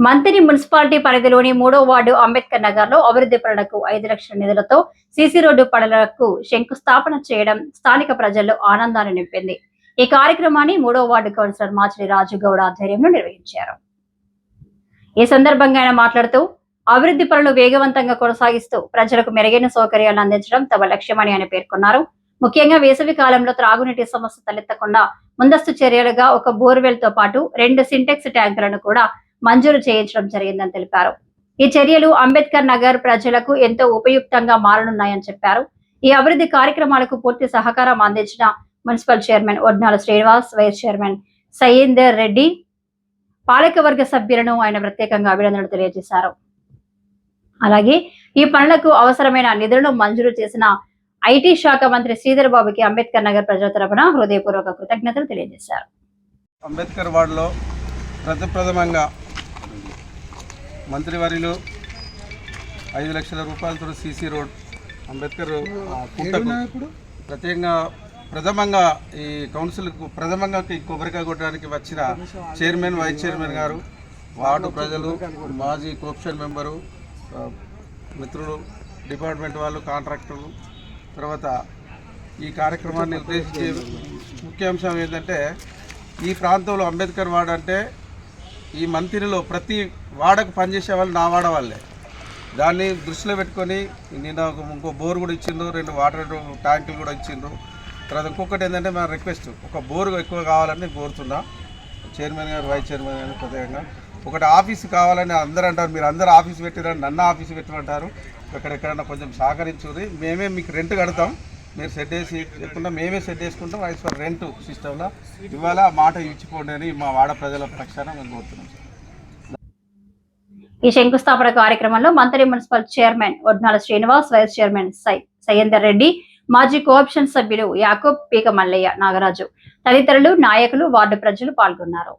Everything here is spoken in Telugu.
మంతిని మున్సిపాలిటీ పరిధిలోని 3వ వార్డు అంబేద్కర్ నగర్ లో అభివృద్ధి పనులకు 5 లక్షల నిధులతో సీసీ రోడ్డు పనులకు శంకుస్థాపన చేయడం స్థానిక ప్రజల్లో ఆనందాన్ని నింపింది. ఈ కార్యక్రమాన్ని 3వ వార్డు కౌన్సిలర్ మాచిలి రాజు గౌడ ఆధ్వర్యంలో నిర్వహించారు. ఈ సందర్భంగా ఆయన మాట్లాడుతూ అభివృద్ధి పనులు వేగవంతంగా కొనసాగిస్తూ ప్రజలకు మెరుగైన సౌకర్యాలు అందించడం తమ లక్ష్యమని ఆయన పేర్కొన్నారు. ముఖ్యంగా వేసవి కాలంలో త్రాగునీటి సమస్య తలెత్తకుండా ముందస్తు చర్యలుగా ఒక బోర్వెల్ తో పాటు 2 సింటెక్స్ ట్యాంకులను కూడా మంజూరు చేయించడం జరిగిందని తెలిపారు. ఈ చర్యలు అంబేద్కర్ నగర్ ప్రజలకు ఎంతో ఉపయుక్తంగా మారనున్నాయని చెప్పారు. ఈ అభివృద్ధి కార్యక్రమాలకు పూర్తి సహకారం అందించిన municipal chairman Odnala Srinivas, vice chairman Sayyender Reddy, పాలకవర్గ సభ్యులను ఆయన ప్రత్యేకంగా అభినందనలు తెలియజేశారు. అలాగే ఈ పనులకు అవసరమైన నిధులను మంజూరు చేసిన ఐటీ శాఖ మంత్రి శ్రీధర్ బాబుకి అంబేద్కర్ నగర్ ప్రజల తరపున హృదయపూర్వక కృతజ్ఞతలు తెలియజేశారు. అంబేద్కర్ వార్డులో ప్రథమంగా మంత్రివర్యులు 5 లక్షల రూపాయలతో సీసీ రోడ్ అంబేద్కర్ ప్రథమంగా ఈ కౌన్సిల్కు ప్రథమంగా కొబ్బరికాయ కొట్టడానికి వచ్చిన చైర్మన్, వైస్ చైర్మన్ గారు, వార్డు ప్రజలు, మాజీ కోఆప్షన్ మెంబరు, మిత్రులు, డిపార్ట్మెంట్ వాళ్ళు, కాంట్రాక్టర్లు, తర్వాత ఈ కార్యక్రమాన్ని ఉద్దేశించే ముఖ్యాంశం ఏంటంటే ఈ ప్రాంతంలో అంబేద్కర్ వార్డు అంటే ఈ మంతినిలో ప్రతి వాడకు పనిచేసే వాళ్ళు నా వాడ వాళ్ళే. దాన్ని దృష్టిలో పెట్టుకొని నిన్న ఇంకో బోర్ కూడా ఇచ్చిండ్రు, 2 వాటర్ ట్యాంకులు కూడా ఇచ్చిండ్రు. తర్వాత ఇంకొకటి ఏంటంటే మన రిక్వెస్ట్, ఒక బోరు ఎక్కువ కావాలని నేను కోరుతున్నా చైర్మన్ గారు, వైస్ చైర్మన్ గారు. ప్రత్యేకంగా ఒకటి ఆఫీసు కావాలని అందరూ అంటారు, మీరు అందరూ ఆఫీసు పెట్టిరండి, నన్ను ఆఫీసు పెట్టమంటారు. ఎక్కడెక్కడన్నా కొంచెం సహకరించుర్రి, మేమే మీకు రెంట్ కడతాం, మీరు సెట్ వేసి లేకుండా మేమే సెట్ వేసుకుంటాం, వైస్ ఫర్ రెంట్ సిస్టంలో ఇవాళ మాట ఇచ్చిపోండి అని మా వాడ ప్రజల పక్షాన మేము కోరుతున్నాం. ఈ శంకుస్థాపన కార్యక్రమంలో మంత్రి municipal chairman Odnala Srinivas, vice chairman Sayyender Reddy, మాజీ కోఆప్షన్ సభ్యులు యాకూబ్, పీక మల్లయ్య, నాగరాజు తదితరులు, నాయకులు, వార్డు ప్రజలు పాల్గొన్నారు.